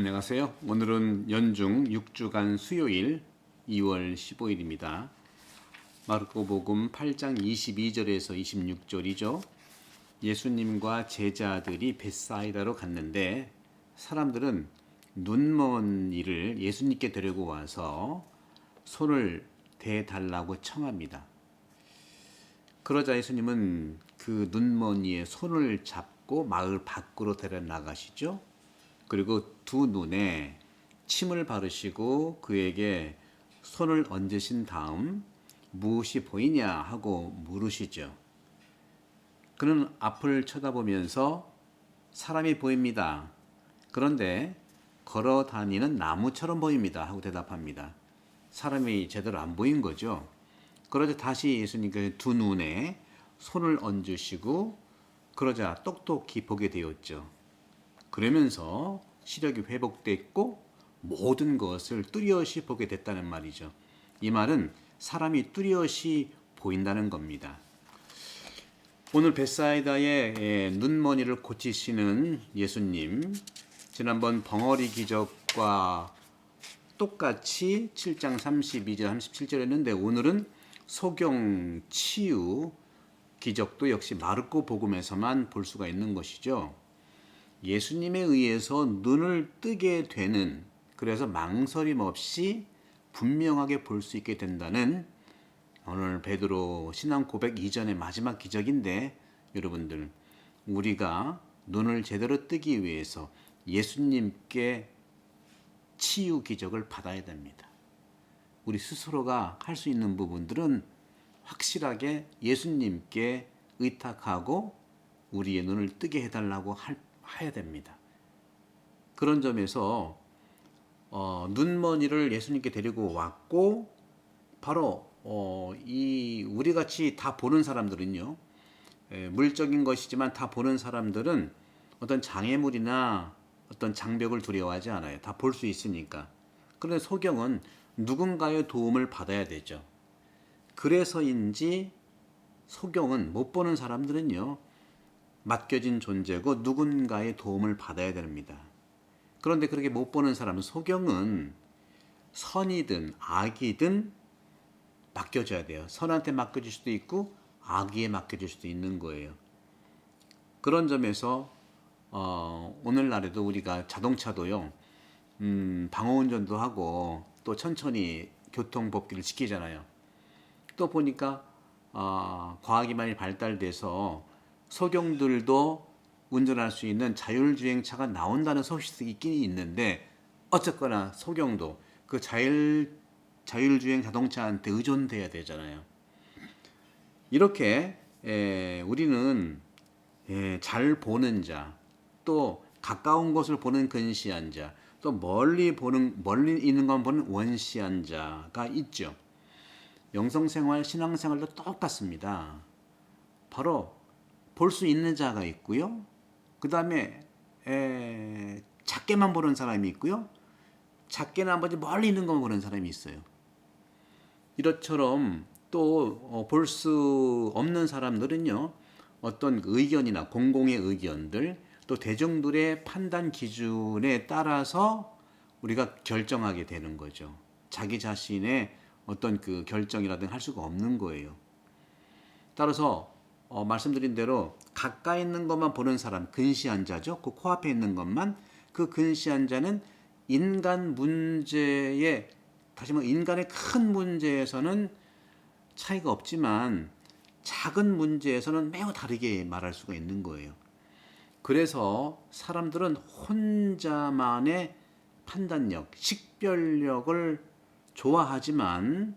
안녕하세요. 오늘은 연중 6주간 수요일 2월 15일입니다. 마르코복음 8장 22절에서 26절이죠. 예수님과 제자들이 벳사이다로 갔는데 사람들은 눈먼 이를 예수님께 데리고 와서 손을 대달라고 청합니다. 그러자 예수님은 그 눈먼 이의 손을 잡고 마을 밖으로 데려 나가시죠. 그리고 두 눈에 침을 바르시고 그에게 손을 얹으신 다음 무엇이 보이냐 하고 물으시죠. 그는 앞을 쳐다보면서 사람이 보입니다. 그런데 걸어 다니는 나무처럼 보입니다 하고 대답합니다. 사람이 제대로 안 보인 거죠. 그러자 다시 예수님께서 두 눈에 손을 얹으시고 그러자 똑똑히 보게 되었죠. 그러면서 시력이 회복됐고 모든 것을 뚜렷이 보게 됐다는 말이죠. 이 말은 사람이 뚜렷이 보인다는 겁니다. 오늘 벳사이다의 눈머니를 고치시는 예수님, 지난번 벙어리 기적과 똑같이 7장 32절 37절 했는데 오늘은 소경 치유 기적도 역시 마르코 복음에서만 볼 수가 있는 것이죠. 예수님에 의해서 눈을 뜨게 되는, 그래서 망설임 없이 분명하게 볼 수 있게 된다는 오늘 베드로 신앙 고백 이전의 마지막 기적인데, 여러분들 우리가 눈을 제대로 뜨기 위해서 예수님께 치유 기적을 받아야 됩니다. 우리 스스로가 할 수 있는 부분들은 확실하게 예수님께 의탁하고 우리의 눈을 뜨게 해달라고 해야 됩니다. 그런 점에서 눈먼이를 예수님께 데리고 왔고 바로 이 우리 같이 다 보는 사람들은요, 물적인 것이지만 다 보는 사람들은 어떤 장애물이나 어떤 장벽을 두려워하지 않아요. 다 볼 수 있으니까. 그런데 소경은 누군가의 도움을 받아야 되죠. 그래서인지 소경은 못 보는 사람들은요, 맡겨진 존재고 누군가의 도움을 받아야 됩니다. 그런데 그렇게 못 보는 사람은, 소경은 선이든 악이든 맡겨줘야 돼요. 선한테 맡겨줄 수도 있고 악에 맡겨줄 수도 있는 거예요. 그런 점에서 오늘날에도 우리가 자동차도요, 방어운전도 하고 또 천천히 교통법규를 지키잖아요. 또 보니까 과학이 많이 발달돼서 소경들도 운전할 수 있는 자율주행차가 나온다는 소식이 있긴 있는데, 어쨌거나 소경도 그 자율주행 자동차한테 의존돼야 되잖아요. 이렇게 우리는 잘 보는 자, 또 가까운 것을 보는 근시한 자, 또 멀리 있는 건 보는 원시한 자가 있죠. 영성생활, 신앙생활도 똑같습니다. 바로 볼 수 있는 자가 있고요. 그 다음에 작게만 보는 사람이 있고요. 작게는 안 보지 멀리 있는 것만 보는 사람이 있어요. 이것처럼 또 볼 수 없는 사람들은요, 어떤 의견이나 공공의 의견들, 또 대중들의 판단 기준에 따라서 우리가 결정하게 되는 거죠. 자기 자신의 어떤 그 결정이라든가 할 수가 없는 거예요. 따라서 말씀드린 대로 가까이 있는 것만 보는 사람, 근시한 자죠. 그 코앞에 있는 것만, 그 근시한 자는 인간 문제에, 다시 말해 인간의 큰 문제에서는 차이가 없지만 작은 문제에서는 매우 다르게 말할 수가 있는 거예요. 그래서 사람들은 혼자만의 판단력, 식별력을 좋아하지만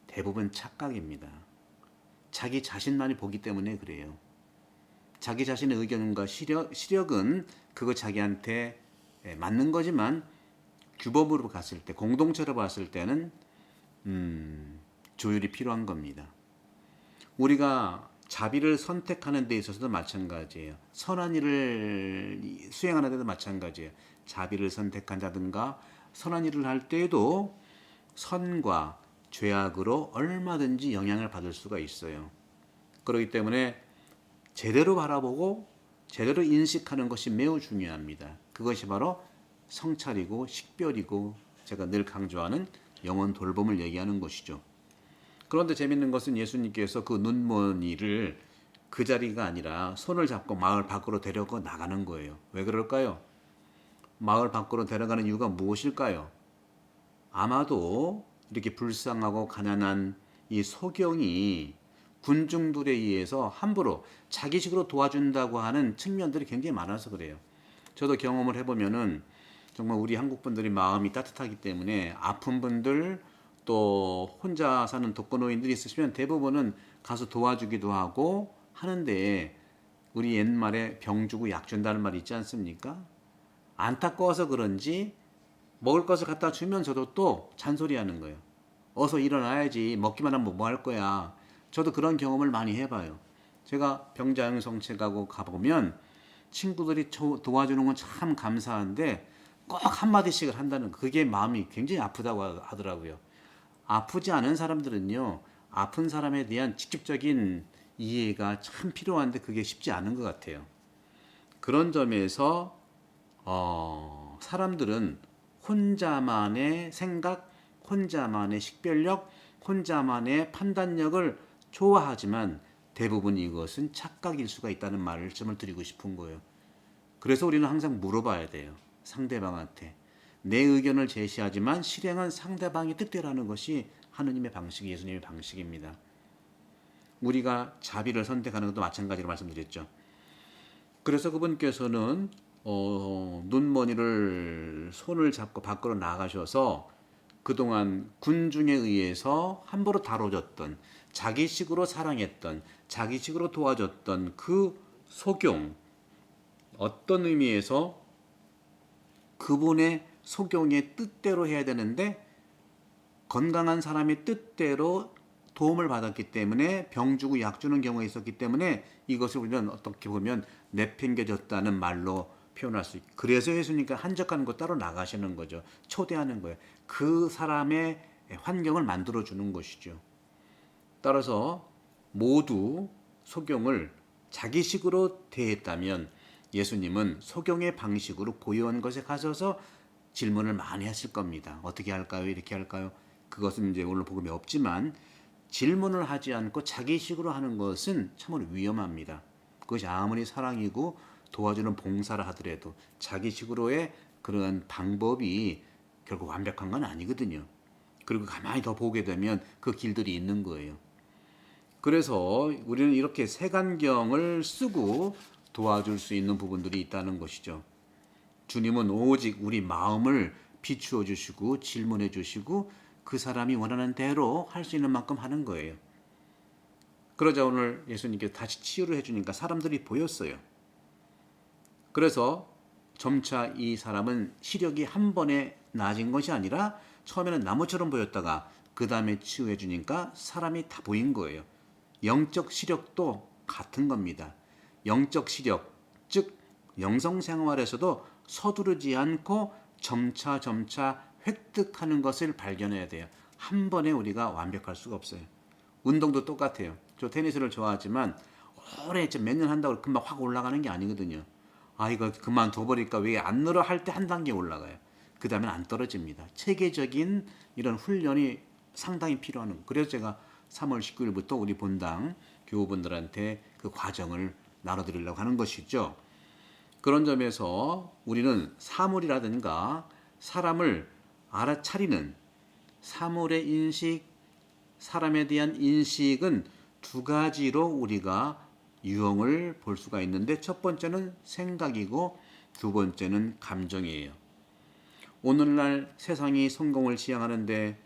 대부분 착각입니다. 자기 자신만이 보기 때문에 그래요. 자기 자신의 의견과 시력은 그거 자기한테 맞는 거지만 규범으로 갔을 때, 공동체로 봤을 때는 조율이 필요한 겁니다. 우리가 자비를 선택하는 데 있어서도 마찬가지예요. 선한 일을 수행하는 데도 마찬가지예요. 자비를 선택한다든가 선한 일을 할 때에도 선과 죄악으로 얼마든지 영향을 받을 수가 있어요. 그렇기 때문에 제대로 바라보고 제대로 인식하는 것이 매우 중요합니다. 그것이 바로 성찰이고 식별이고 제가 늘 강조하는 영혼 돌봄을 얘기하는 것이죠. 그런데 재밌는 것은 예수님께서 그 눈먼이를 그 자리가 아니라 손을 잡고 마을 밖으로 데려가 나가는 거예요. 왜 그럴까요? 마을 밖으로 데려가는 이유가 무엇일까요? 아마도 이렇게 불쌍하고 가난한 이 소경이 군중들에 의해서 함부로 자기식으로 도와준다고 하는 측면들이 굉장히 많아서 그래요. 저도 경험을 해보면은 정말 우리 한국 분들이 마음이 따뜻하기 때문에 아픈 분들 또 혼자 사는 독거노인들이 있으시면 대부분은 가서 도와주기도 하고 하는데 우리 옛말에 병 주고 약 준다는 말이 있지 않습니까? 안타까워서 그런지 먹을 것을 갖다 주면 저도 또 잔소리하는 거예요. 어서 일어나야지. 먹기만 하면 뭐 할 거야. 저도 그런 경험을 많이 해봐요. 제가 병자용성체 가보면 친구들이 도와주는 건 참 감사한데 꼭 한마디씩을 한다는 거. 그게 마음이 굉장히 아프다고 하더라고요. 아프지 않은 사람들은요. 아픈 사람에 대한 직접적인 이해가 참 필요한데 그게 쉽지 않은 것 같아요. 그런 점에서 사람들은 혼자만의 생각, 혼자만의 식별력, 혼자만의 판단력을 좋아하지만 대부분 이것은 착각일 수가 있다는 말씀을 드리고 싶은 거예요. 그래서 우리는 항상 물어봐야 돼요. 상대방한테. 내 의견을 제시하지만 실행은 상대방의 뜻대로라는 것이 하느님의 방식, 예수님의 방식입니다. 우리가 자비를 선택하는 것도 마찬가지로 말씀드렸죠. 그래서 그분께서는 눈머니를 손을 잡고 밖으로 나가셔서 그동안 군중에 의해서 함부로 다뤄졌던 자기식으로 사랑했던 자기식으로 도와줬던 그 소경 어떤 의미에서 그분의 소경의 뜻대로 해야 되는데 건강한 사람의 뜻대로 도움을 받았기 때문에 병 주고 약 주는 경우가 있었기 때문에 이것을 우리는 어떻게 보면 내팽겨졌다는 말로 표현할 수 있고 그래서 예수님께서 한적하는 거 따로 나가시는 거죠. 초대하는 거예요. 그 사람의 환경을 만들어 주는 것이죠. 따라서 모두 소경을 자기식으로 대했다면 예수님은 소경의 방식으로 고요한 것에 가셔서 질문을 많이 하실 겁니다. 어떻게 할까요? 이렇게 할까요? 그것은 이제 오늘 복음에 없지만 질문을 하지 않고 자기식으로 하는 것은 참으로 위험합니다. 그것이 아무리 사랑이고 도와주는 봉사를 하더라도 자기식으로의 그런 방법이 결국 완벽한 건 아니거든요. 그리고 가만히 더 보게 되면 그 길들이 있는 거예요. 그래서 우리는 이렇게 색안경을 쓰고 도와줄 수 있는 부분들이 있다는 것이죠. 주님은 오직 우리 마음을 비추어 주시고 질문해 주시고 그 사람이 원하는 대로 할 수 있는 만큼 하는 거예요. 그러자 오늘 예수님께서 다시 치유를 해주니까 사람들이 보였어요. 그래서 점차 이 사람은 시력이 한 번에 나아진 것이 아니라 처음에는 나무처럼 보였다가 그 다음에 치유해 주니까 사람이 다 보인 거예요. 영적 시력도 같은 겁니다. 영적 시력, 즉 영성생활에서도 서두르지 않고 점차 획득하는 것을 발견해야 돼요. 한 번에 우리가 완벽할 수가 없어요. 운동도 똑같아요. 저 테니스를 좋아하지만 오래 몇 년 한다고 금방 확 올라가는 게 아니거든요. 아 이거 그만둬버릴까 왜 안 늘어 할 때 한 단계 올라가요. 그 다음엔 안 떨어집니다. 체계적인 이런 훈련이 상당히 필요한 거예요. 그래서 제가 3월 19일부터 우리 본당 교우분들한테 그 과정을 나눠드리려고 하는 것이죠. 그런 점에서 우리는 사물이라든가 사람을 알아차리는 사물의 인식, 사람에 대한 인식은 두 가지로 우리가 유형을 볼 수가 있는데 첫 번째는 생각이고 두 번째는 감정이에요. 오늘날 세상이 성공을 지향하는데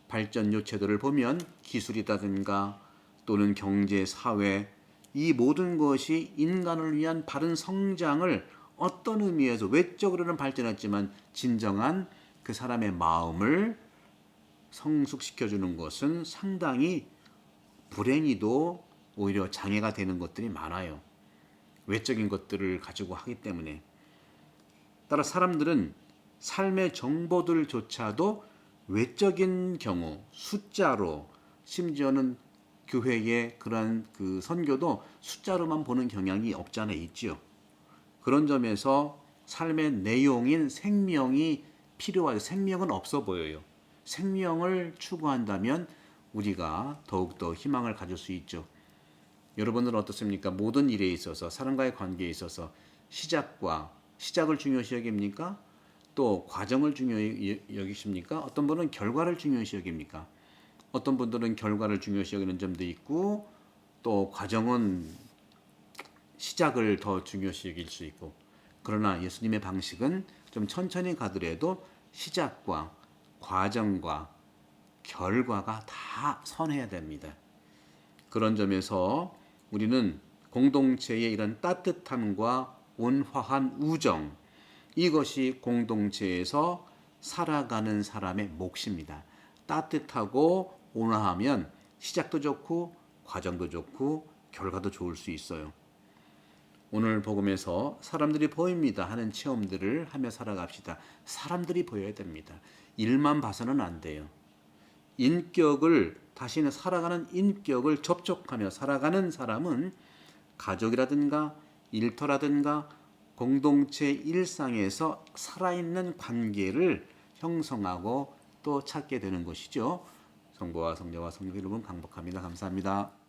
발전 요체들을 보면 기술이라든가 또는 경제, 사회 이 모든 것이 인간을 위한 바른 성장을 어떤 의미에서 외적으로는 발전했지만 진정한 그 사람의 마음을 성숙시켜주는 것은 상당히 불행히도 오히려 장애가 되는 것들이 많아요. 외적인 것들을 가지고 하기 때문에. 따라 사람들은 삶의 정보들조차도 외적인 경우 숫자로 심지어는 교회의 그러한 그 선교도 숫자로만 보는 경향이 없지 않아 있지요. 그런 점에서 삶의 내용인 생명이 필요하고 생명은 없어 보여요. 생명을 추구한다면 우리가 더욱더 희망을 가질 수 있죠. 여러분들은 어떻습니까? 모든 일에 있어서 사람과의 관계에 있어서 시작을 중요시 여깁니까? 또 과정을 중요히 여기십니까? 어떤 분은 결과를 중요시 여깁니까? 어떤 분들은 결과를 중요시 여기는 점도 있고 또 과정은 시작을 더 중요시 여길 수 있고 그러나 예수님의 방식은 좀 천천히 가더라도 시작과 과정과 결과가 다 선해야 됩니다. 그런 점에서 우리는 공동체의 이런 따뜻함과 온화한 우정 이것이 공동체에서 살아가는 사람의 몫입니다. 따뜻하고 온화하면 시작도 좋고 과정도 좋고 결과도 좋을 수 있어요. 오늘 복음에서 사람들이 보입니다 하는 체험들을 하며 살아갑시다. 사람들이 보여야 됩니다. 일만 봐서는 안 돼요. 다시는 살아가는 인격을 접촉하며 살아가는 사람은 가족이라든가 일터라든가 공동체 일상에서 살아있는 관계를 형성하고 또 찾게 되는 것이죠. 성부와 성자와 성령 이름은 강복합니다. 감사합니다.